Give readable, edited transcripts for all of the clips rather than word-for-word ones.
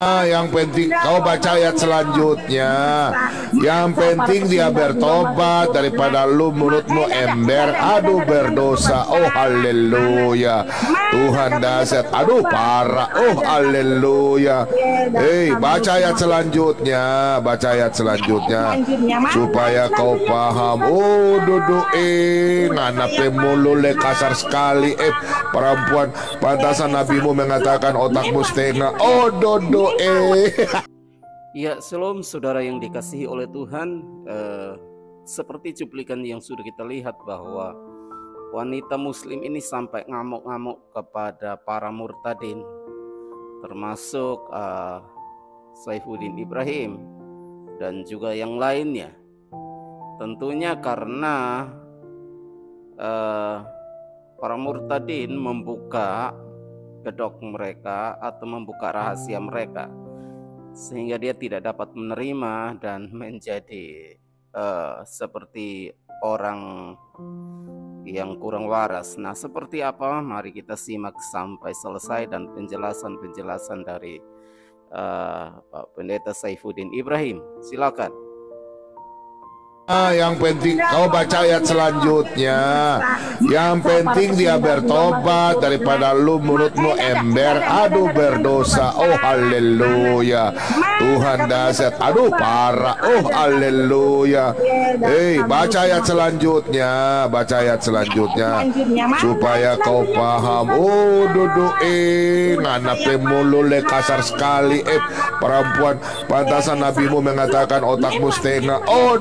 Yang penting kau baca ayat selanjutnya. Yang penting dia bertobat daripada lu mulutmu ember, aduh berdosa. Oh haleluya. Tuhan dahsyat. Aduh parah. Oh haleluya. Baca ayat selanjutnya. Baca ayat selanjutnya supaya kau paham. Oh nganape mulu le kasar sekali. Perempuan, pantasan nabimu mengatakan otakmu setengah. Oh Ya, shalom saudara yang dikasihi oleh Tuhan. Seperti cuplikan yang sudah kita lihat bahwa wanita muslim ini sampai ngamuk-ngamuk kepada para murtadin, termasuk Saifuddin Ibrahim dan juga yang lainnya. Tentunya karena para murtadin membuka kedok mereka atau membuka rahasia mereka, sehingga dia tidak dapat menerima dan menjadi seperti orang yang kurang waras. Nah, seperti apa? Mari kita simak sampai selesai dan penjelasan dari Pak Pendeta Saifuddin Ibrahim. Silakan. Yang penting kau baca ayat selanjutnya. Yang penting dia bertobat daripada lu mulutmu ember, aduh berdosa. Oh haleluya. Tuhan dahsyat. Aduh parah. Oh haleluya. Baca ayat selanjutnya. Baca ayat selanjutnya supaya kau paham. Oh nganape mulu le kasar sekali. Perempuan, pantasan nabimu mengatakan otakmu setengah. Oh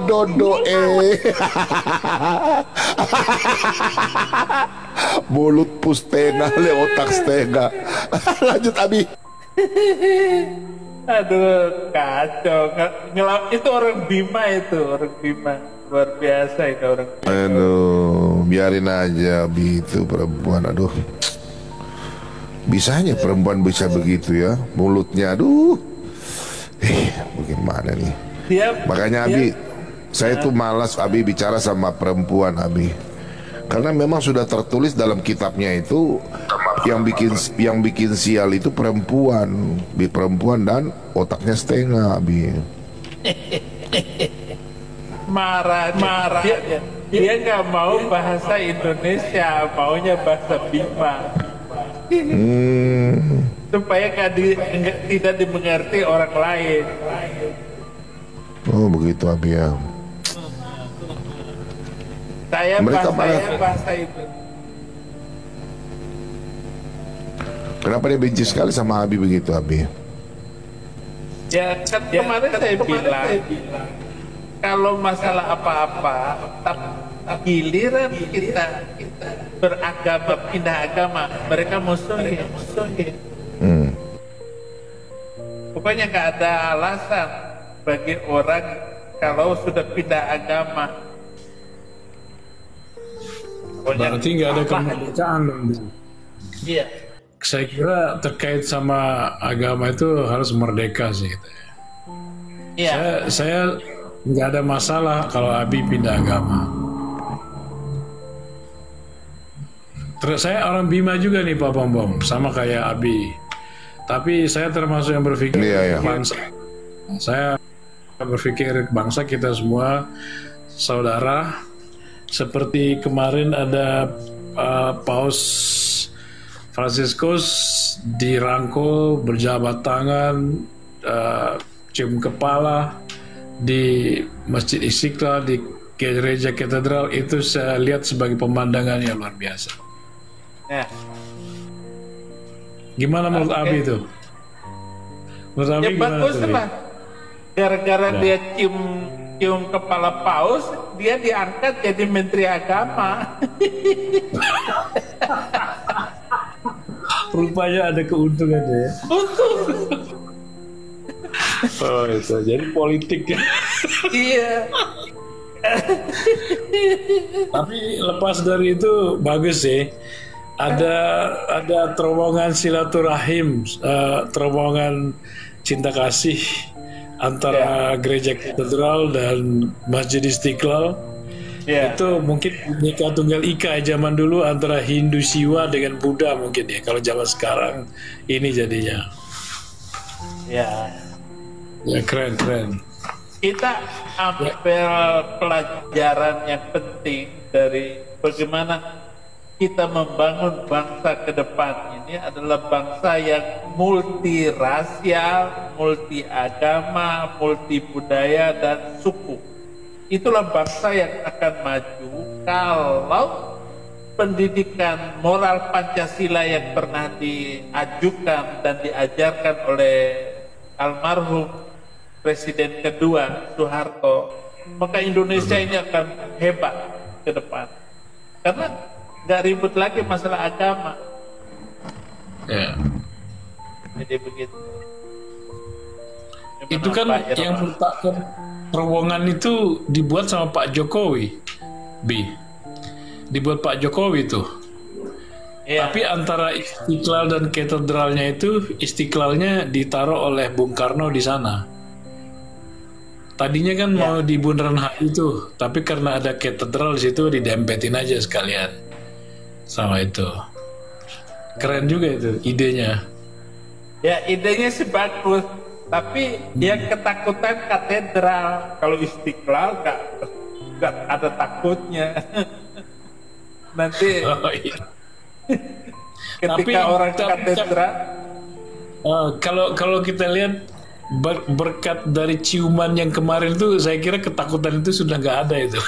mulut setengah le otak setengah. Lanjut Abi. Aduh kacau. Itu orang Bima, luar biasa itu orang Bima. Aduh, biarin aja Abi, itu perempuan. Aduh, bisanya perempuan bisa begitu ya, mulutnya. Aduh, bagaimana nih? Makanya Abi, saya tuh malas Abi bicara sama perempuan Abi, karena memang sudah tertulis dalam kitabnya itu yang bikin sial itu perempuan dan otaknya setengah Abi. Marah. Dia nggak mau bahasa Indonesia, maunya bahasa Bima. Supaya tidak dimengerti orang lain. Oh begitu Abi ya. Mereka bahasa itu. Kenapa dia benci sekali sama Abi begitu Abi? Ya kan kemarin saya bilang kalau masalah apa-apa, giliran kita beragama, pindah agama, mereka musuhin. Pokoknya nggak ada alasan bagi orang kalau sudah pindah agama. Berarti nggak ada kemerdekaan dong. Iya. Saya kira terkait sama agama itu harus merdeka sih. Iya. Saya nggak ada masalah kalau Abi pindah agama. Terus saya orang Bima juga nih Pak Bom, sama kayak Abi. Tapi saya termasuk yang berpikir bangsa. Saya berpikir bangsa kita semua saudara. Seperti kemarin ada Paus Fransiskus dirangkul, berjabat tangan, cium kepala di Masjid Istiqlal, di gereja katedral. Itu saya lihat sebagai pemandangan yang luar biasa. Gimana menurut Abi itu? Menurut Abi bagus lah. Gara-gara dia cium kepala paus, dia diangkat jadi menteri agama. Rupanya ada keuntungannya ya. Untung. Oh itu, jadi politik ya. Iya. Tapi lepas dari itu bagus sih. Ada terowongan silaturahim, terowongan cinta kasih antara gereja katedral dan Masjid Istiqlal. Itu mungkin Bhinneka Tunggal Ika zaman dulu antara Hindu Siwa dengan Buddha mungkin ya, kalau zaman sekarang ini jadinya. Ya, Ya keren. kita ambil pelajaran yang penting dari bagaimana kita membangun bangsa ke depan. Ini adalah bangsa yang multirasial, multi agama, multi budaya dan suku. Itulah bangsa yang akan maju kalau pendidikan moral Pancasila yang pernah diajukan dan diajarkan oleh almarhum Presiden kedua Soeharto, maka Indonesia ini akan hebat ke depan. Karena nggak ribut lagi masalah agama. Ya. Jadi begitu. Itu kan yang meletakkan terowongan itu dibuat sama Pak Jokowi, dibuat Pak Jokowi tuh. Ya. Tapi antara Istiqlal dan katedralnya itu, Istiqlalnya ditaruh oleh Bung Karno di sana. Tadinya kan mau di Bundaran HI itu, tapi karena ada katedral di situ didempetin aja sekalian sama itu. Keren juga itu idenya. Ya, idenya sih bagus, tapi yang ketakutan katedral. Kalau Istiqlal nggak ada takutnya. Nanti ketika orang katedral, kalau kita lihat berkat dari ciuman yang kemarin itu, saya kira ketakutan itu sudah nggak ada itu.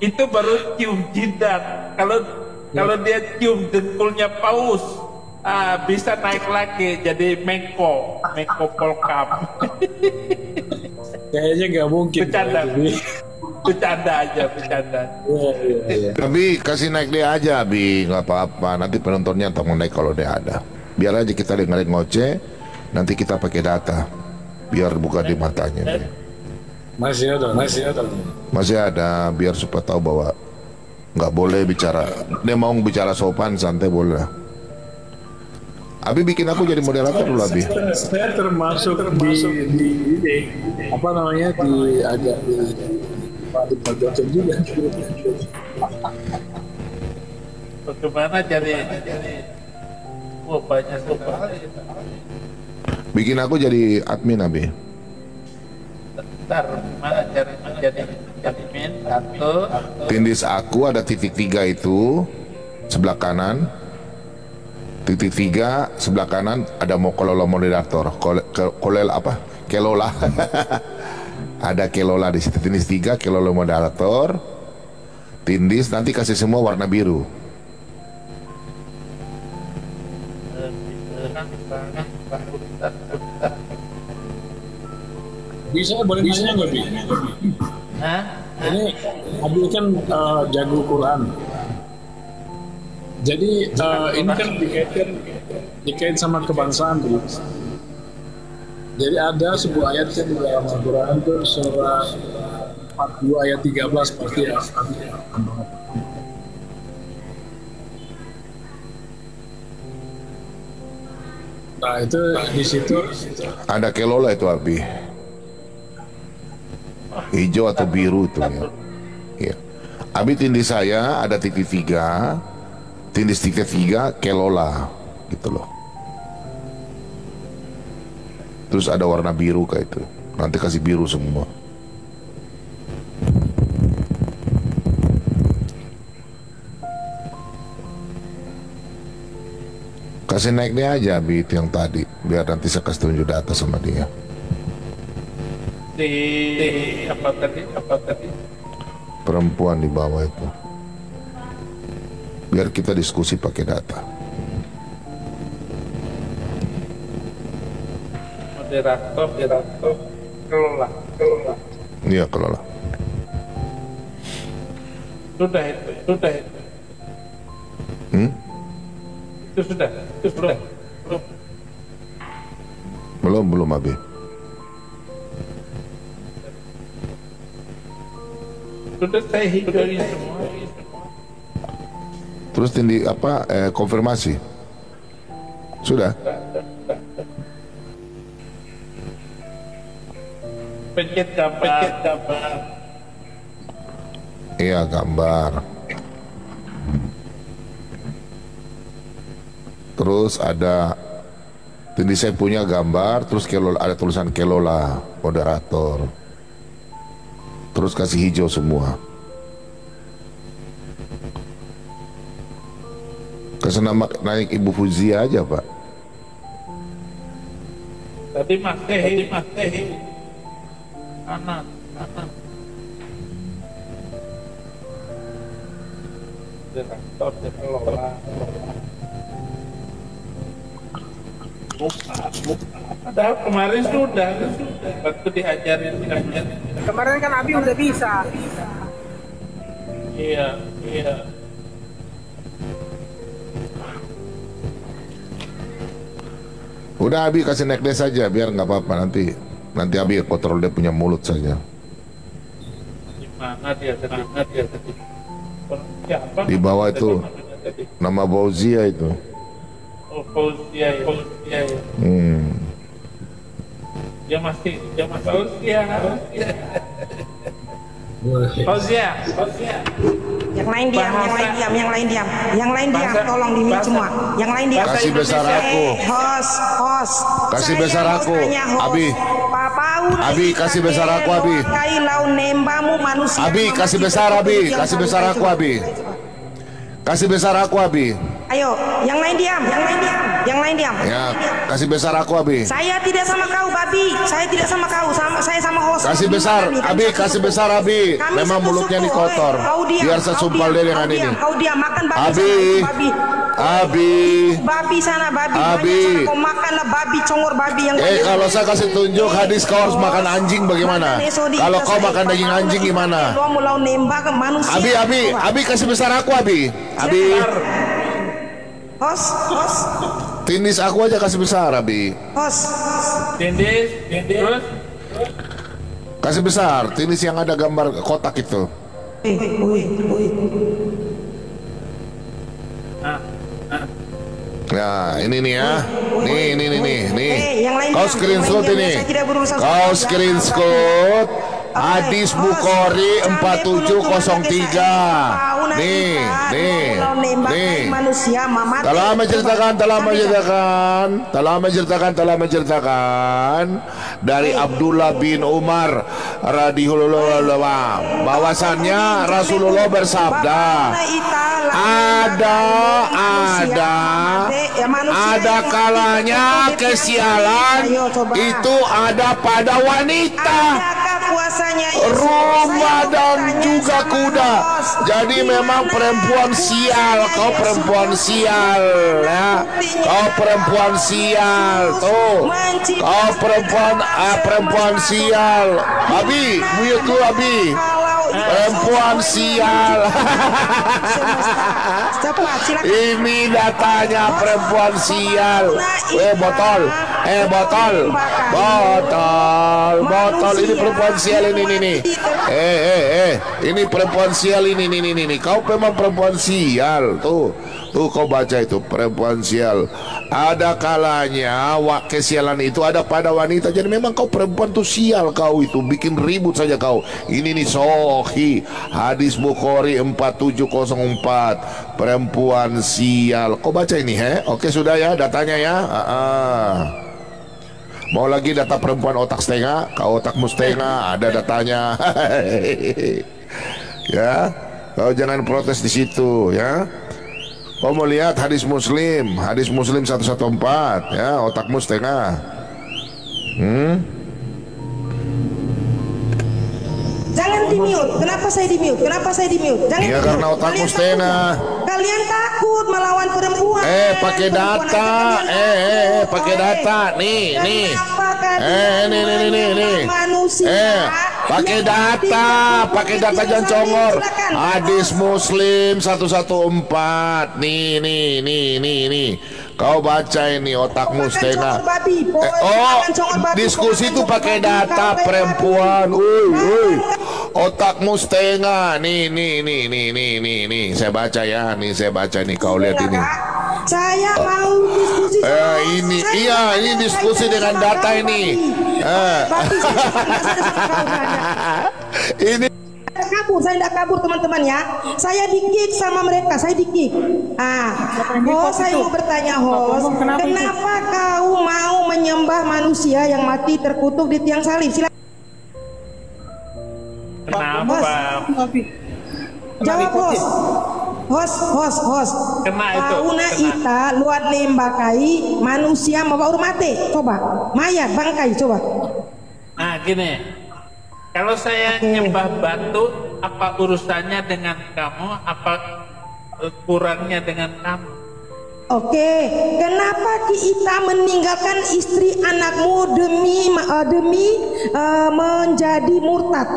itu baru cium jidat. Kalau dia cium dengkulnya paus, bisa naik lagi jadi Menko Polkam. Kayaknya nggak mungkin. Bercanda aja. Ya. Tapi kasih naik dia aja, Bi, nggak apa-apa. Nanti penontonnya tak mau naik kalau dia ada. Biar aja kita dengerin ngoceh, nanti kita pakai data, biar buka di matanya. Bi. Masih ada, biar supaya tahu bahwa nggak boleh bicara. Dia mau bicara sopan, santai boleh. Abi bikin aku jadi moderator dulu, Abi. Saya termasuk di apa namanya di agak di pojokan juga. Bagaimana jadi banyak sekali. Bikin aku jadi admin, Abi. Bentar, mana caranya jadi admin? Satu. Tindis aku ada titik 3 itu sebelah kanan. Titik 3 sebelah kanan ada mau kelola moderator. Kolel apa? Kelola. Ada kelola di situ. Tindis 3 kelola moderator. Tindis nanti kasih semua warna biru. Boleh nggak, Bi? Ini Abi kan jago Quran. Jadi ini kan dikait sama kebangsaan, Bi. Jadi ada sebuah ayat yang di dalam Al-Quran itu surah 42 ayat 13 pasti ya. Nah itu di situ ada kelola itu, Abi. Hijau atau biru itu ya. Ya. Abi tindis saya ada titik 3, tindis titik 3 kelola gitu loh. Terus ada warna biru kayak itu. Nanti kasih biru semua. Kasih naik dia aja, Abi, itu yang tadi. Biar nanti saya kasih tunjuk data sama dia. Di apa tadi? Perempuan di bawah itu. Biar kita diskusi pakai data. Moderator, kelola. Iya, kelola. Sudah itu. Itu sudah. Belum, Abi. Sudah saya hijauin semua. Terus tindi apa? Konfirmasi. Sudah. Pencet gambar. Iya, gambar. Terus ada Jadi saya punya gambar, terus ada tulisan Kelola moderator, terus kasih hijau semua. Kesenama naik Ibu Fuzia aja Pak. Tadi Mas Tehi, kanan. Direktur dikelola. Padahal kemarin sudah waktu diajarin. Kemarin kan Abi udah bisa. Iya. Udah Abi kasih necklace saja biar nggak apa-apa, nanti Abi kontrol dia punya mulut saja. Gimana dia tadi? Siapa? Di bawah itu nama Fauzia itu. Oh, Fauzia ya. Dia masih Fauzia. Yang lain diam, yang lain diam, tolong dimute semua. Yang lain diam. Kasih besar aku. Host. Kasih besar aku. Abi. Abi kasih besar aku Abi. Abi kasih besar Abi. Kasih besar aku Abi. Kasih besar aku Abi. Ayo, yang lain diam. Ya, kasih besar aku Abi. Saya tidak sama kau, Babi. Saya tidak sama kau, saya sama host. Kasih besar Abi, kasih besar Abi. Memang mulutnya ini kotor. Biar saya sumpal dia dengan ini. Kau diam, makan babi. Abi. Babi sana, babi. Abi. Kau makanlah babi, congor babi yang. Kalau saya kasih tunjuk hadis kau harus makan anjing bagaimana? Kalau kau makan daging anjing gimana? Abi kasih besar aku Abi. Host. Tindis aku aja kasih besar Abi. Host. Tindis. Terus? Kasih besar, tindis yang ada gambar kotak itu. Nah, ini nih ya. Nih. Kau screenshot ini. Kau screenshot hadis Bukhari 4703. Nih. Telah menceritakan dari Abdullah bin Umar radhiyallahu anhu bahwasannya Rasulullah bersabda, ada kalanya kesialan itu ada pada wanita, rumah dan juga kuda. Jadi memang perempuan sial, kau perempuan sial ya. Kau perempuan sial tuh. Kau perempuan sial. Abi, mute dulu Abi. Perempuan sial. Ini datanya perempuan sial. Botol. Ini perempuan sial ini. Ini perempuan sial ini. Kau memang perempuan sial tuh kau baca itu, perempuan sial. Ada kalanya kesialan itu ada pada wanita. Jadi memang kau perempuan tuh sial, kau itu bikin ribut saja kau. Ini nih Sahih hadis Bukhari 4704, perempuan sial. Kau baca ini Oke sudah ya datanya ya. Mau lagi data perempuan otak setengah, kau otakmu setengah, ada datanya. Ya, kau jangan protes di situ ya. Kau mau lihat hadis Muslim 114 ya, otakmu setengah. Jangan di-mute. Kenapa saya di-mute? Jangan ya karena otakmu setengah. Kalian takut melawan perempuan. Pakai data. Pakai data. Nih. Nih. Pakai data jangan congor. Hadis Muslim 114. Nih. Kau baca ini, otakmu setengah. Diskusi itu pakai data perempuan. Otakmu setengah. Nih. Saya baca ya. Saya baca nih. Kau lihat ini. Saya mau diskusi. Ini diskusi dengan data ini. Ini saya tidak kabur teman-teman ya. Saya di-kick sama mereka, saya mau bertanya host, kenapa kau mau adalah manusia yang mati terkutuk di tiang salib. Silakan. Kenapa? Jawab host. Kena itu. Pauna ita luat nembakai manusia mawa urmate. Coba. Mayat bangkai coba. Nah gini, kalau saya nyembah batu, apa urusannya dengan kamu? Apa kurangnya dengan kamu? Oke, kenapa kita meninggalkan istri anakmu demi menjadi murtad?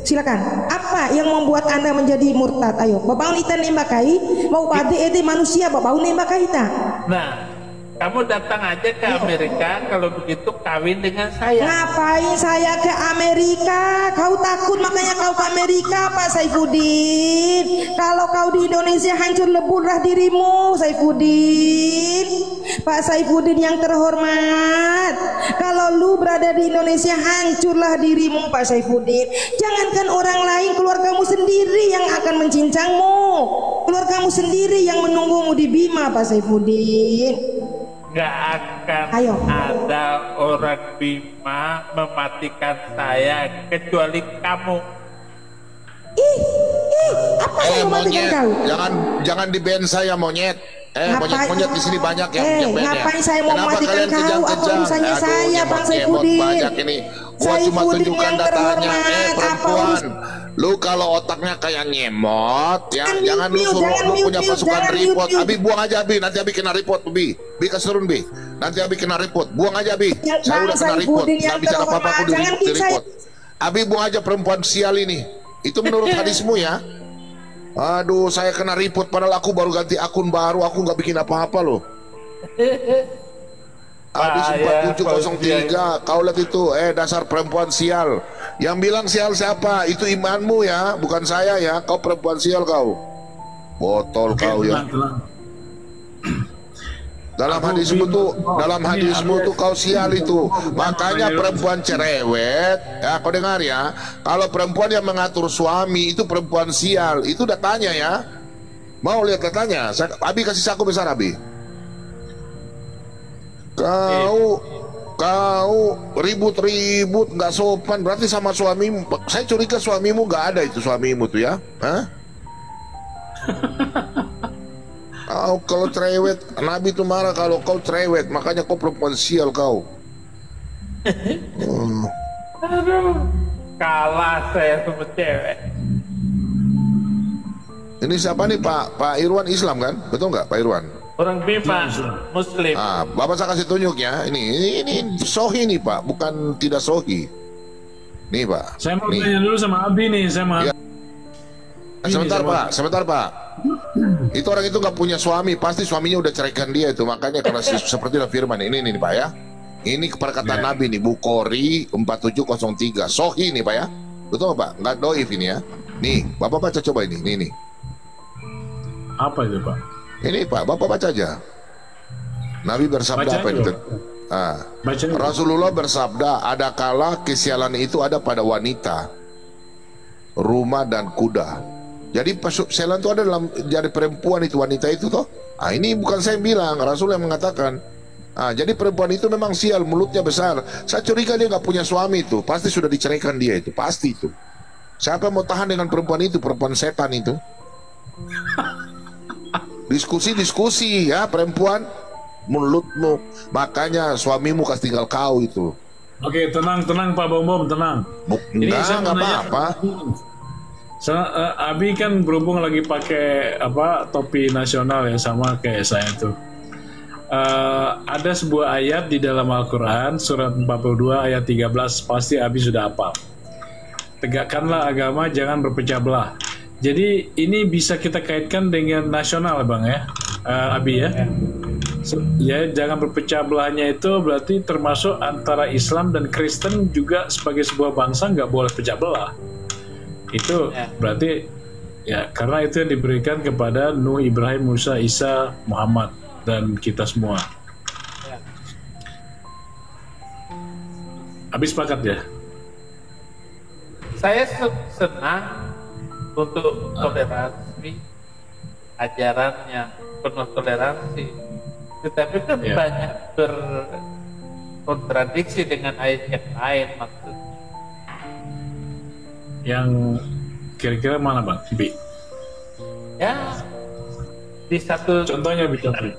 Silakan. Apa yang membuat Anda menjadi murtad? Ayo, bapak ita nembakai, mau ade manusia bapak nembakai ita. Nah, kamu datang aja ke Amerika, kalau begitu kawin dengan saya. Ngapain saya ke Amerika? Kau takut makanya kau ke Amerika, Pak Saifuddin. Kalau kau di Indonesia hancur leburlah dirimu, Saifuddin. Pak Saifuddin yang terhormat, kalau lu berada di Indonesia hancurlah dirimu, Pak Saifuddin. Jangankan orang lain, keluargamu sendiri yang akan mencincangmu. Keluargamu sendiri yang menunggumu di Bima, Pak Saifuddin. Gak akan Ayo. ada orang Bima mematikan saya kecuali kamu. Apa yang mematikan monyet, kau? jangan di band saya monyet. Monyet di sini banyak yang punya band ya. Ngapain saya mau Kenapa mematikan kalian kau? Apa kejang-kejang? urusannya saya, Bang nyemot Saifuddin? banyak ini. Gua cuma Saifuddin tunjukkan yang datanya. terhormat. Perempuan, lu kalau otaknya kayak nyemot ya, jangan lu suruh lu punya pasukan report. Abi buang aja Abi, nanti Abi kena report Bi. Bi kasih turun Bi. Nanti Abi kena report. Buang aja Bi. Saya udah kena report. Nggak bicara apa-apa aku di report. Abi buang aja perempuan sial ini. Itu menurut hadismu ya. Aduh, saya kena report padahal aku baru ganti akun baru, aku nggak bikin apa-apa loh. Hadis 4703, kau lihat itu, dasar perempuan sial. Yang bilang sial siapa? Itu imanmu ya, bukan saya ya. Kau perempuan sial kau. Botol kau ya. Dalam hadismu tuh kau sial itu. Makanya perempuan cerewet, ya kau dengar ya. Kalau perempuan yang mengatur suami itu perempuan sial. Itu datanya ya. Mau lihat datanya? Abi kasih saku besar Abi. Kau ribut-ribut nggak sopan, berarti sama suamimu. Saya curiga suamimu nggak ada itu suamimu tuh ya. Hah? Kalau cerewet, Nabi itu marah kalau kau cerewet, makanya kau perempuan sial kau. Aduh, kalah saya sama cewek. Ini siapa nih Pak Irwan Islam kan? Betul nggak Pak Irwan? Orang Bima, Muslim. Bapak saya kasih tunjuk ya. Ini sohi nih Pak, bukan tidak sohi. Nih Pak. Saya mau tanya dulu sama Abi nih, Ya. Sebentar Pak. Itu orang itu nggak punya suami, pasti suaminya udah ceraikan dia itu, makanya karena seperti firman ini nih Pak ya. Ini perkataan Nabi nih, Bukhari 4703, sohi nih Pak ya. Betul Pak? Nggak doif ini ya. Nih, Bapak baca coba ini, nih. Apa itu Pak? Ini Pak, Bapak baca aja. Nabi bersabda apa itu? Rasulullah bersabda, ada kala kesialan itu ada pada wanita, rumah dan kuda. Jadi kesialan itu ada dalam jadi perempuan itu, wanita itu toh. Ini bukan saya yang bilang, Rasul yang mengatakan. Jadi perempuan itu memang sial, mulutnya besar. Saya curiga dia nggak punya suami itu, pasti sudah diceraikan dia itu, pasti itu. Siapa mau tahan dengan perempuan itu, perempuan setan itu? Diskusi ya perempuan, mulutmu, makanya suamimu kasih tinggal kau itu. Oke, tenang Pak Bom, tenang. Nggak apa-apa. Abi kan berhubung lagi pakai topi nasional ya, sama kayak saya tuh. Ada sebuah ayat di dalam Al-Quran surat 42 ayat 13, pasti Abi sudah hafal. Tegakkanlah agama, jangan berpecah belah. Jadi ini bisa kita kaitkan dengan nasional Bang ya, Abi ya. Ya, jangan berpecah belahnya itu berarti termasuk antara Islam dan Kristen juga sebagai sebuah bangsa nggak boleh pecah belah. Itu berarti ya karena itu yang diberikan kepada Nuh, Ibrahim, Musa, Isa, Muhammad dan kita semua. Habis sepakat ya? Saya senang untuk toleransi, ajaran yang penuh toleransi. Tetapi kan banyak kontradiksi dengan ayat yang lain maksudnya. Yang kira-kira mana Bang? Bi? Ya, di satu Contohnya bicara.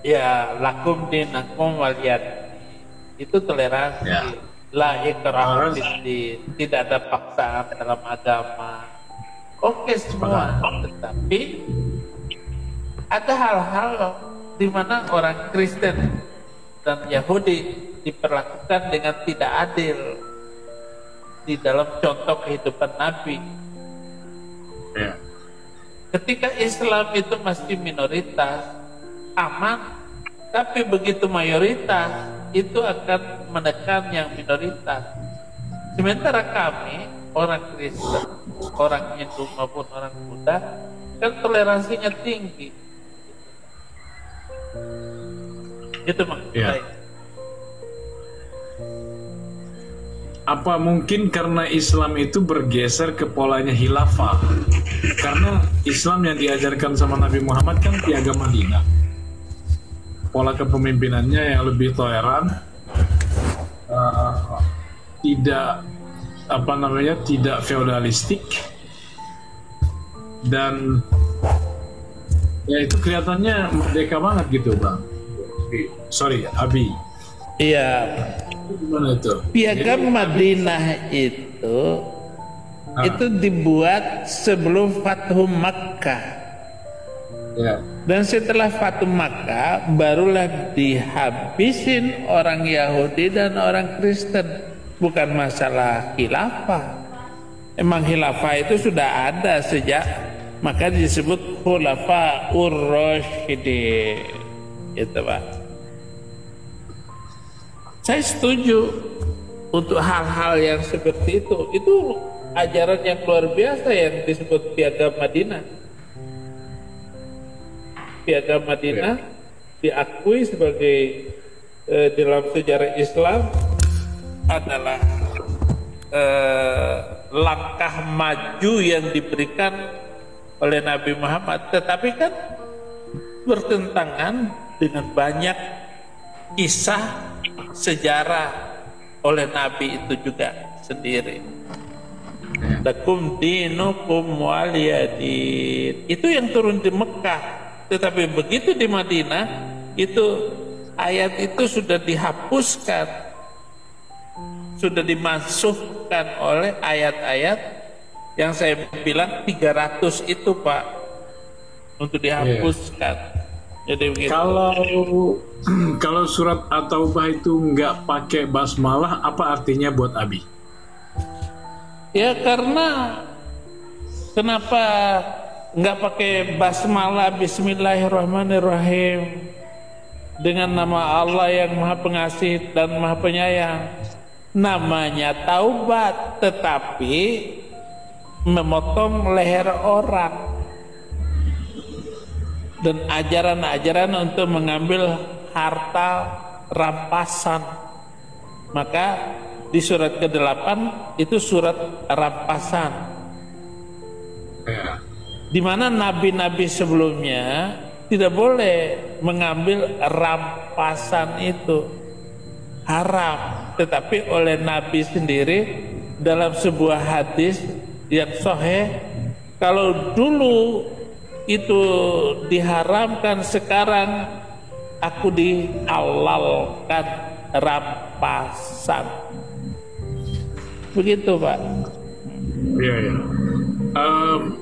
ya lakum dinakum waliyad itu toleransi. Ya. La ikraha fiddin, tidak ada paksaan dalam agama. Oke semua, tetapi ada hal-hal di mana orang Kristen dan Yahudi diperlakukan dengan tidak adil di dalam contoh kehidupan Nabi. Ya. Ketika Islam itu masih minoritas, aman, tapi begitu mayoritas itu akan menekan yang minoritas. Sementara kami, orang Kristen, orang Hindu maupun orang Buddha, kan toleransinya tinggi. Itu maksud Ya. saya. Apa mungkin karena Islam itu bergeser ke polanya khilafah? Karena Islam yang diajarkan sama Nabi Muhammad kan piagam Madinah. Pola kepemimpinannya yang lebih toleran, tidak tidak feodalistik, dan ya itu kelihatannya merdeka banget gitu Bang. Sorry Abi. Iya, Gimana itu? piagam Madinah itu dibuat sebelum Fathu Makkah. Ya. Dan setelah Fathu Makkah barulah dihabisin orang Yahudi dan orang Kristen. Bukan masalah khilafah. Emang khilafah itu sudah ada sejak, maka disebut Khulafaur Rasyidin. Itu Pak. Saya setuju untuk hal-hal yang seperti itu. Itu ajaran yang luar biasa yang disebut piagam Madinah. Piagam Madinah diakui sebagai dalam sejarah Islam adalah langkah maju yang diberikan oleh Nabi Muhammad, tetapi kan bertentangan dengan banyak kisah sejarah oleh Nabi itu juga sendiri. Lakum dinukum waliyadin, itu yang turun di Mekah. Tetapi begitu di Madinah itu ayat itu sudah dihapuskan, sudah dimasukkan oleh ayat-ayat yang saya bilang 300 itu Pak, untuk dihapuskan. Jadi begitu. Kalau surat At-Taubah itu nggak pakai basmalah, apa artinya buat Abi? Ya karena kenapa nggak pakai basmalah Bismillahirrahmanirrahim dengan nama Allah yang Maha Pengasih dan Maha Penyayang? Namanya taubat, tetapi memotong leher orang dan ajaran-ajaran untuk mengambil harta rampasan. Maka di surat ke-8 itu surat rampasan, di mana nabi-nabi sebelumnya tidak boleh mengambil rampasan itu, haram. Tetapi oleh Nabi sendiri dalam sebuah hadis yang sahih, kalau dulu itu diharamkan, sekarang aku dihalalkan rampasan. Begitu Pak. Iya, ya.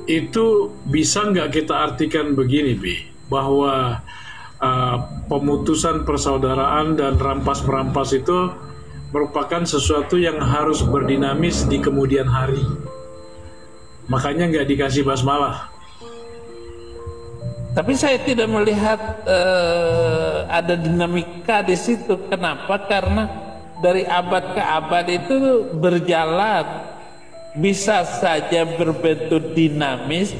Itu bisa nggak kita artikan begini, Bi, bahwa pemutusan persaudaraan dan rampas-merampas itu merupakan sesuatu yang harus berdinamis di kemudian hari. Makanya nggak dikasih basmalah. Tapi saya tidak melihat ada dinamika di situ. Kenapa? Karena dari abad ke abad itu berjalan, bisa saja berbentuk dinamis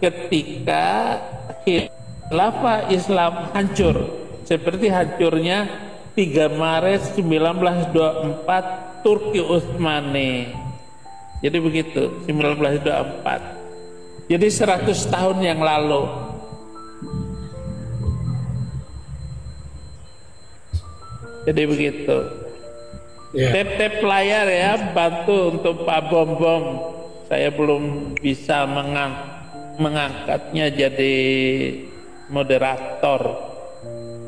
ketika khilafah Islam hancur, seperti hancurnya 3 Maret 1924 Turki Utsmani. Jadi begitu, 1924. Jadi 100 tahun yang lalu. Jadi begitu. Tap-tap layar ya, bantu untuk Pak Bom Bom. Saya belum bisa mengangkatnya jadi moderator.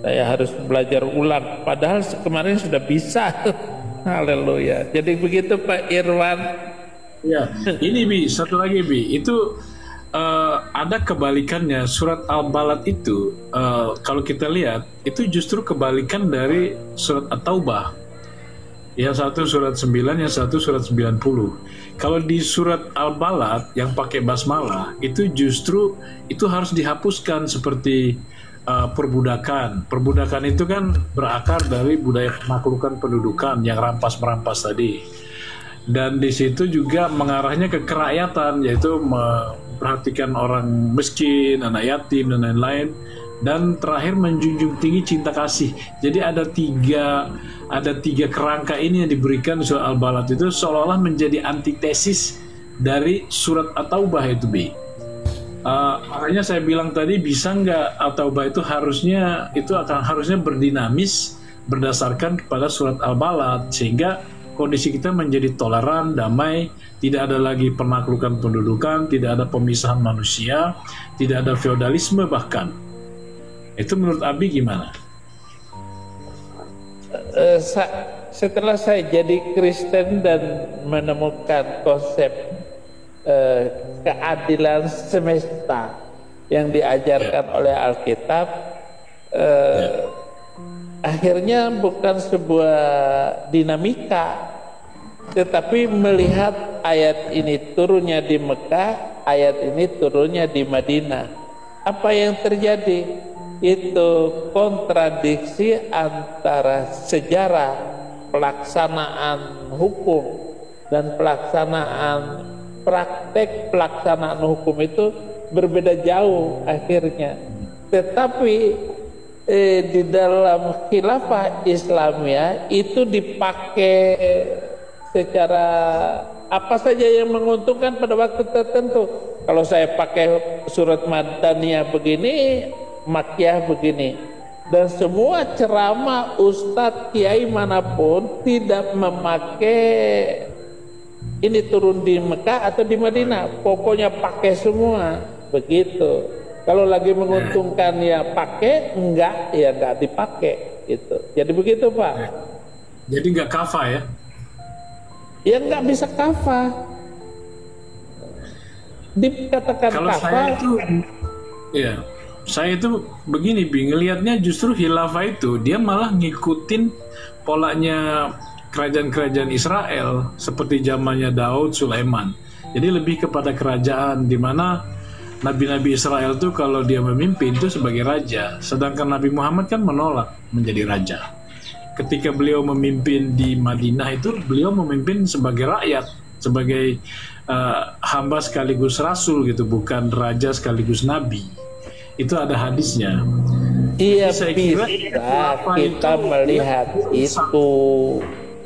Saya harus belajar ulang. Padahal kemarin sudah bisa. Haleluya. Jadi begitu Pak Irwan. Ya, ini Bi, satu lagi Bi, itu ada kebalikannya. Surat Al-Balad itu kalau kita lihat itu justru kebalikan dari surat At-Taubah. Yang satu surat 9, yang satu surat 90. Kalau di surat Al-Balad yang pakai basmalah itu justru itu harus dihapuskan seperti perbudakan. Perbudakan itu kan berakar dari budaya penaklukan pendudukan yang rampas-merampas tadi. Dan di situ juga mengarahnya ke kerakyatan, yaitu memperhatikan orang miskin, anak yatim dan lain-lain. Dan terakhir menjunjung tinggi cinta kasih. Jadi ada tiga kerangka ini yang diberikan surat Al-Balad itu seolah-olah menjadi antitesis dari surat At-Taubah itu Bi. Makanya saya bilang tadi, bisa nggak At-Taubah itu harusnya berdinamis berdasarkan kepada surat Al-Balad, sehingga kondisi kita menjadi toleran, damai, tidak ada lagi penaklukan pendudukan, tidak ada pemisahan manusia, tidak ada feodalisme bahkan. Itu menurut Abi gimana? Setelah saya jadi Kristen dan menemukan konsep keadilan semesta yang diajarkan oleh Alkitab, akhirnya bukan sebuah dinamika, tetapi melihat ayat ini turunnya di Mekah, ayat ini turunnya di Madinah. Apa yang terjadi? Itu kontradiksi antara sejarah pelaksanaan hukum dan praktek pelaksanaan hukum itu berbeda jauh akhirnya. Tetapi di dalam khilafah Islamiyah itu dipakai secara apa saja yang menguntungkan pada waktu tertentu. Kalau saya pakai surat Madaniyah begini, Makkiyah begini, dan semua ceramah ustadz kiai manapun tidak memakai ini turun di Mekah atau di Madinah, pokoknya pakai semua begitu. Kalau lagi menguntungkan ya pakai, enggak ya enggak dipakai gitu. Jadi begitu Pak. Jadi enggak kafah ya? Ya enggak bisa kafah. Dikatakan kalau kafah. Saya itu begini Bi, ngelihatnya justru khilafah itu dia malah ngikutin polanya kerajaan-kerajaan Israel seperti zamannya Daud, Sulaiman. Jadi lebih kepada kerajaan, di mana nabi-nabi Israel itu kalau dia memimpin itu sebagai raja, sedangkan Nabi Muhammad kan menolak menjadi raja. Ketika beliau memimpin di Madinah itu beliau memimpin sebagai rakyat, sebagai hamba sekaligus rasul gitu, bukan raja sekaligus nabi. Itu ada hadisnya. Iya, bisa kita melihat itu,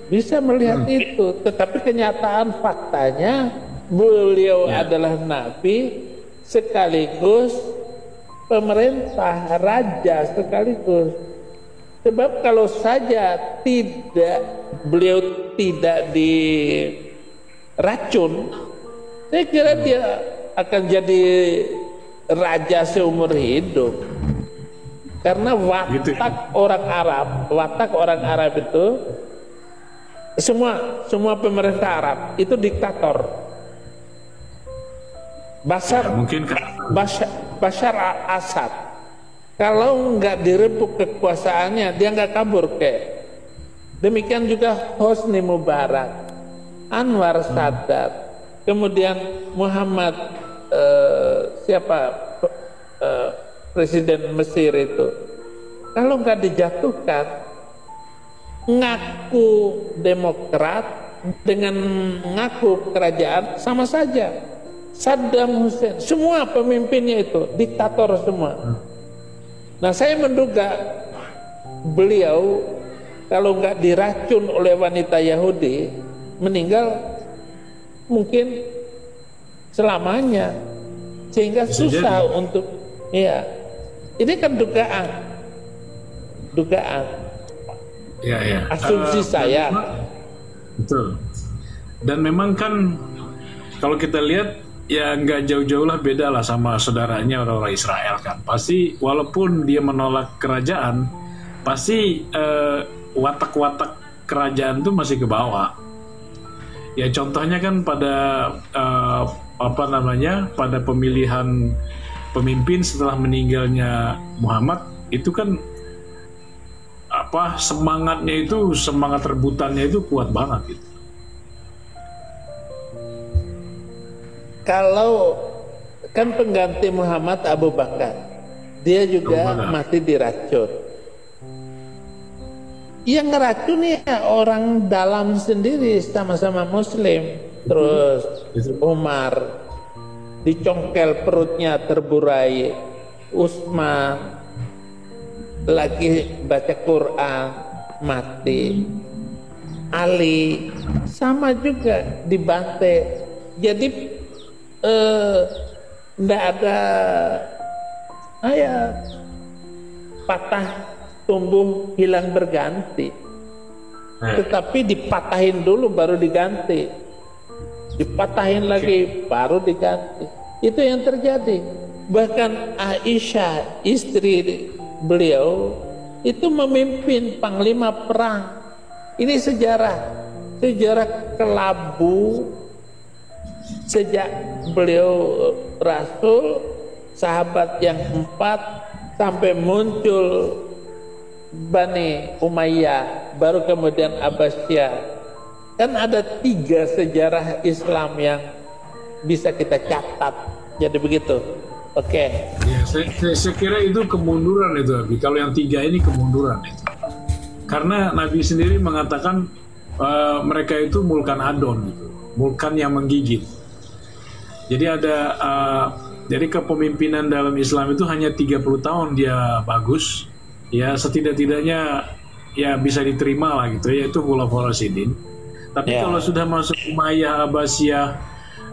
bisa melihat itu, tetapi kenyataan faktanya beliau adalah nabi sekaligus pemerintah, raja sekaligus. Sebab kalau saja beliau tidak diracun, saya kira dia akan jadi raja seumur hidup. Karena watak orang Arab itu semua pemerintah Arab itu diktator. Bashar al-Assad kalau nggak direbut kekuasaannya dia nggak kabur kayak. Demikian juga Hosni Mubarak, Anwar Sadat, kemudian Muhammad Presiden Mesir itu, kalau nggak dijatuhkan, ngaku demokrat dengan ngaku kerajaan sama saja. Saddam Hussein, semua pemimpinnya itu diktator semua. Nah, saya menduga beliau kalau nggak diracun oleh wanita Yahudi meninggal mungkin selamanya, sehingga susah untuk ini kan dugaan asumsi saya. Betul. Dan memang kan kalau kita lihat ya nggak jauh-jauh lah, beda lah sama saudaranya orang-orang Israel kan. Pasti walaupun dia menolak kerajaan, pasti watak-watak kerajaan itu masih ke bawah. Ya contohnya kan pada pada pemilihan pemimpin setelah meninggalnya Muhammad itu kan semangatnya itu, semangat rebutannya itu kuat banget gitu. Kalau kan pengganti Muhammad Abu Bakar, dia juga mati diracun. Yang ngeracun ya orang dalam sendiri, sama-sama Muslim. Terus Umar dicongkel perutnya terburai, Utsman lagi baca Quran mati, Ali sama juga dibantai. Jadi nggak ada patah tumbuh hilang berganti, tetapi dipatahin dulu baru diganti, dipatahin lagi baru diganti. Itu yang terjadi. Bahkan Aisyah istri beliau itu memimpin panglima perang. Ini sejarah kelabu sejak beliau Rasul, sahabat yang 4 sampai muncul Bani Umayyah, baru kemudian Abbasiyah. Kan ada 3 sejarah Islam yang bisa kita catat. Jadi begitu. Oke. Ya, saya kira itu kemunduran itu, Abi. Kalau yang 3 ini kemunduran itu. Karena Nabi sendiri mengatakan mereka itu mulkan adon, gitu. Mulkan yang menggigit. Jadi jadi kepemimpinan dalam Islam itu hanya 30 tahun dia bagus, ya setidak-tidaknya ya bisa diterima lah gitu, yaitu Khulafaur Rasyidin. Tapi kalau sudah masuk Umayyah, Abbasiyah,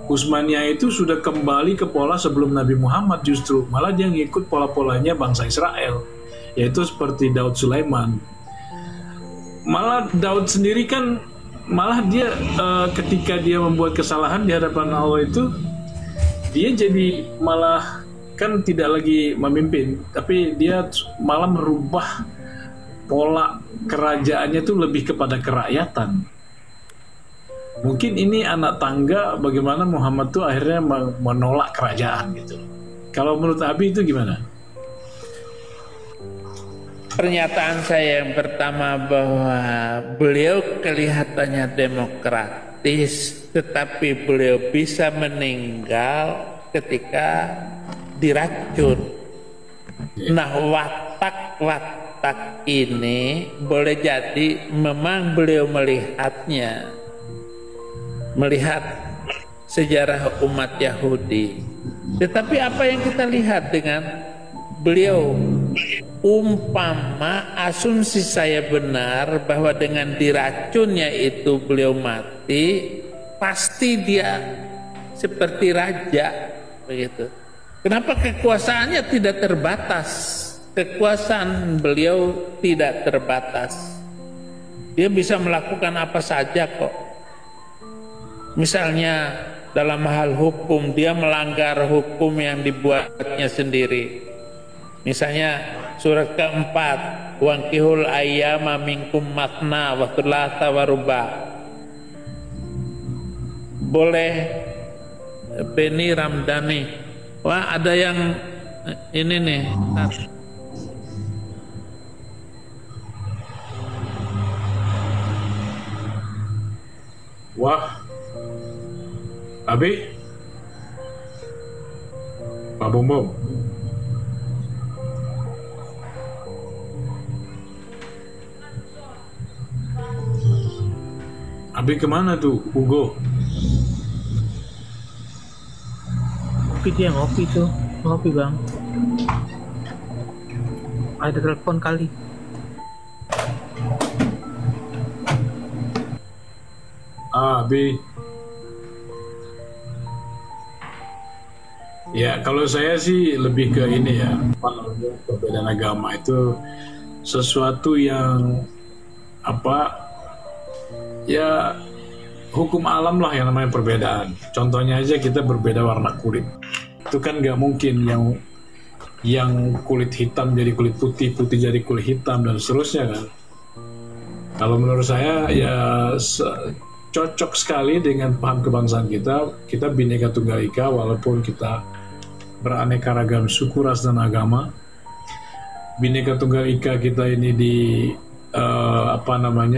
Utsmaniyah itu sudah kembali ke pola sebelum Nabi Muhammad, justru malah dia ngikut pola-polanya bangsa Israel, yaitu seperti Daud Sulaiman. Malah Daud sendiri kan malah dia ketika dia membuat kesalahan di hadapan Allah itu, dia jadi malah kan tidak lagi memimpin, tapi dia malah merubah pola kerajaannya itu lebih kepada kerakyatan. Mungkin ini anak tangga bagaimana Muhammad tuh akhirnya menolak kerajaan gitu. Kalau menurut Abi itu gimana? Pernyataan saya yang pertama bahwa beliau kelihatannya demokratis, tetapi beliau bisa meninggal ketika diracun. Nah, watak-watak ini boleh jadi memang beliau melihat sejarah umat Yahudi. Tetapi apa yang kita lihat dengan beliau, umpama asumsi saya benar bahwa dengan diracunnya itu beliau mati, pasti dia seperti raja begitu. Kenapa kekuasaannya tidak terbatas? Kekuasaan beliau tidak terbatas. Dia bisa melakukan apa saja kok. Misalnya dalam hal hukum, dia melanggar hukum yang dibuatnya sendiri. Misalnya surat keempat, wankihul ayyama minkum matna wa thulatha wa ruba. Boleh Beni Ramdhani. Wah, ada yang ini nih. Wah, Abi, Pak Bombom. Abi kemana tuh, Hugo? Ngopi dia, ngopi tuh. Ngopi bang. Ada telepon kali. Abi. Ya, kalau saya sih lebih ke ini ya, perbedaan agama itu sesuatu yang ya hukum alam lah yang namanya perbedaan. Contohnya aja kita berbeda warna kulit. Itu kan nggak mungkin yang kulit hitam jadi kulit putih, putih jadi kulit hitam dan seterusnya kan. Kalau menurut saya ya cocok sekali dengan paham kebangsaan kita. Kita Bhinneka Tunggal Ika walaupun kita beraneka ragam suku, ras dan agama. Bhinneka Tunggal Ika kita ini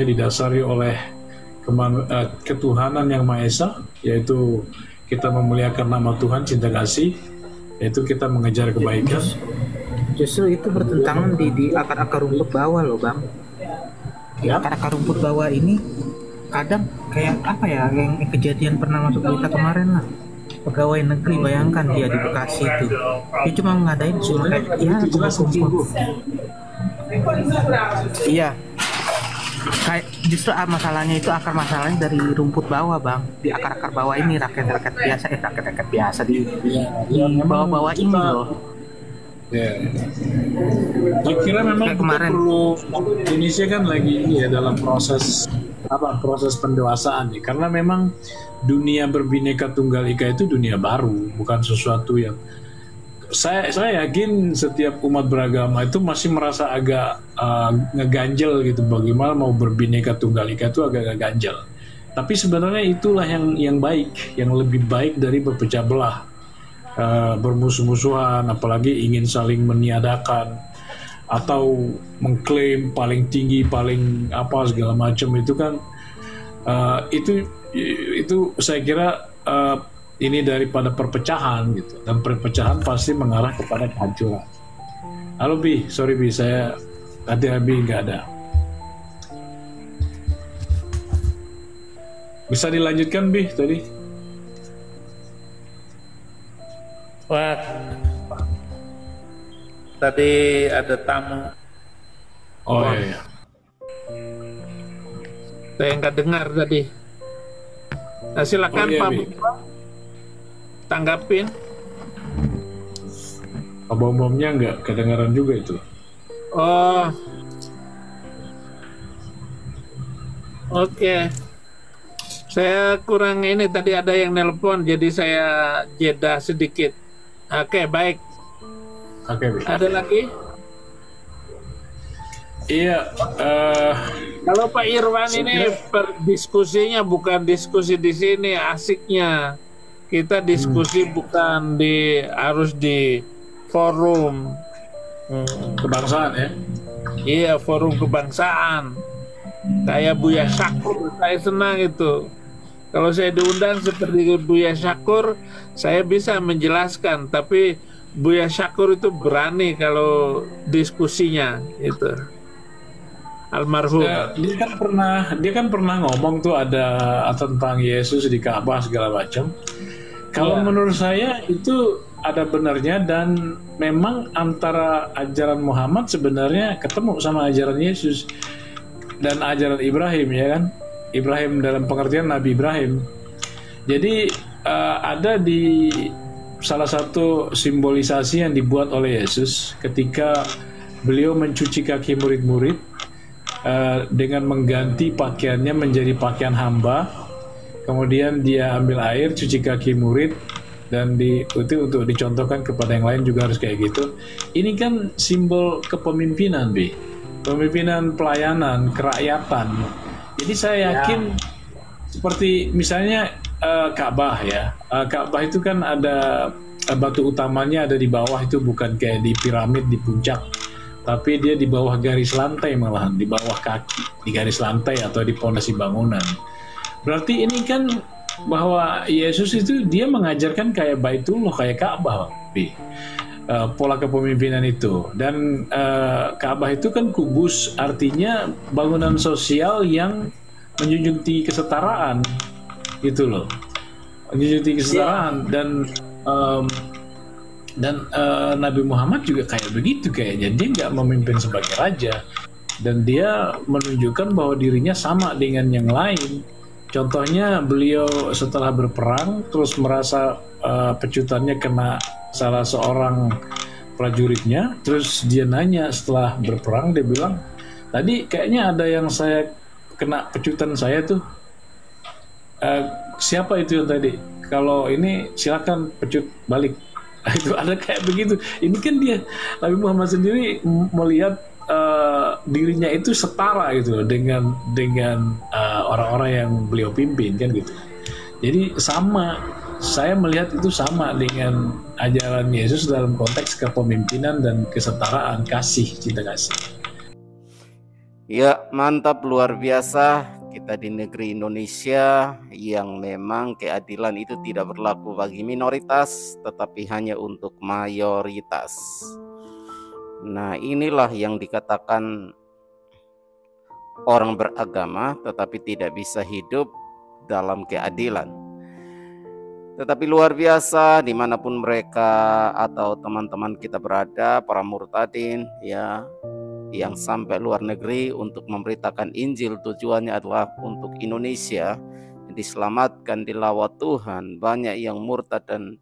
didasari oleh ketuhanan yang Maha Esa, yaitu kita memuliakan nama Tuhan, cinta kasih, yaitu kita mengejar kebaikan. Justru itu bertentangan di akar-akar rumput bawah loh Bang. Di akar-akar rumput bawah ini kadang kayak apa ya, yang kejadian pernah masuk berita kemarin lah, pegawai negeri, bayangkan dia di Bekasi itu, dia cuma ngadain suruh kayak ya kumpul. Iya, kayak justru masalahnya itu, akar masalahnya dari rumput bawah Bang, di akar-akar bawah ini, rakyat biasa di bawah-bawah ini loh. Ya. Saya kira memang kita perlu, Indonesia kan lagi dalam proses pendewasaan nih, karena memang dunia berbineka tunggal ika itu dunia baru, bukan sesuatu yang saya yakin setiap umat beragama itu masih merasa agak ngeganjel gitu, bagaimana mau berbineka tunggal ika itu agak ganjel. Tapi sebenarnya itulah yang baik, yang lebih baik dari berpecah belah, bermusuh-musuhan, apalagi ingin saling meniadakan atau mengklaim paling tinggi, paling apa segala macam. Itu kan itu saya kira ini daripada perpecahan gitu, dan perpecahan pasti mengarah kepada kehancuran. Halo Bi, sorry Bi, saya tadi Bi nggak ada. Bisa dilanjutkan Bi tadi? Wah, tadi ada tamu. Oh iya. Saya nggak dengar tadi. Nah, silakan Pak Bambang, tanggapin. Pak Bambangnya nggak kedengaran juga itu. Oh, oke. Saya kurang ini, tadi ada yang nelpon, jadi saya jeda sedikit. Oke, baik. Oke, Bi. Ada lagi? Iya. Kalau Pak Irwan ini diskusinya bukan diskusi di sini, asiknya kita diskusi bukan harus di forum kebangsaan ya. Iya, forum kebangsaan. Kayak Buya Syakur, saya senang itu. Kalau saya diundang seperti Buya Syakur, saya bisa menjelaskan. Tapi Buya Syakur itu berani kalau diskusinya itu. Almarhum. Dia kan pernah ngomong tuh ada tentang Yesus di Ka'bah segala macam. Kalau menurut saya itu ada benarnya, dan memang antara ajaran Muhammad sebenarnya ketemu sama ajaran Yesus dan ajaran Ibrahim, ya kan? Ibrahim dalam pengertian Nabi Ibrahim. Jadi ada di salah satu simbolisasi yang dibuat oleh Yesus ketika beliau mencuci kaki murid-murid dengan mengganti pakaiannya menjadi pakaian hamba. Kemudian dia ambil air, cuci kaki murid, dan itu untuk dicontohkan kepada yang lain juga harus kayak gitu. Ini kan simbol kepemimpinan, Bi. Pemimpinan, pelayanan, kerakyatan. Jadi saya yakin seperti misalnya Ka'bah ya. Ka'bah itu kan ada batu utamanya ada di bawah, itu bukan kayak di piramid di puncak, tapi dia di bawah garis lantai, malahan di bawah kaki, di garis lantai atau di pondasi bangunan. Berarti ini kan bahwa Yesus itu dia mengajarkan kayak Baitullah, kayak Ka'bah, Bi. Pola kepemimpinan itu. Dan Ka'bah itu kan kubus, artinya bangunan sosial yang menjunjung tinggi kesetaraan, gitu loh, menjunjung tinggi kesetaraan. Dan Nabi Muhammad juga kayak begitu, kayaknya dia nggak memimpin sebagai raja, dan dia menunjukkan bahwa dirinya sama dengan yang lain. Contohnya beliau setelah berperang terus merasa pecutannya kena salah seorang prajuritnya, terus dia nanya setelah berperang, dia bilang, tadi kayaknya ada yang saya kena pecutan saya tuh, siapa itu yang tadi? Kalau ini silakan pecut balik. Itu ada kayak begitu. Ini kan dia Nabi Muhammad sendiri melihat dirinya itu setara gitu dengan orang-orang yang beliau pimpin kan gitu. Jadi sama, saya melihat itu sama dengan ajaran Yesus dalam konteks kepemimpinan dan kesetaraan, kasih, cinta kasih. Ya, mantap, luar biasa. Kita di negeri Indonesia yang memang keadilan itu tidak berlaku bagi minoritas, tetapi hanya untuk mayoritas. Nah, inilah yang dikatakan orang beragama tetapi tidak bisa hidup dalam keadilan. Tetapi luar biasa, dimanapun mereka atau teman-teman kita berada, para murtadin ya, yang sampai luar negeri untuk memberitakan Injil, tujuannya adalah untuk Indonesia diselamatkan, dilawat Tuhan. Banyak yang murtad dan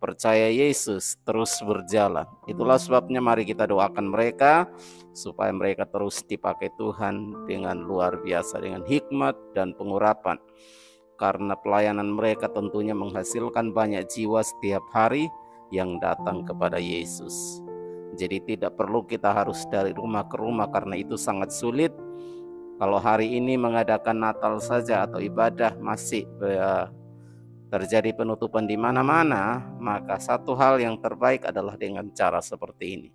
percaya Yesus terus berjalan. Itulah sebabnya mari kita doakan mereka supaya mereka terus dipakai Tuhan dengan luar biasa, dengan hikmat dan pengurapan. Karena pelayanan mereka tentunya menghasilkan banyak jiwa setiap hari yang datang kepada Yesus. Jadi tidak perlu kita harus dari rumah ke rumah, karena itu sangat sulit. Kalau hari ini mengadakan Natal saja atau ibadah masih terjadi penutupan di mana-mana, maka satu hal yang terbaik adalah dengan cara seperti ini,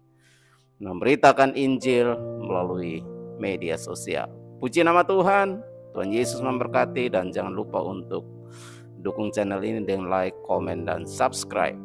memberitakan Injil melalui media sosial. Puji nama Tuhan, Tuhan Yesus memberkati, dan jangan lupa untuk dukung channel ini dengan like, komen, dan subscribe.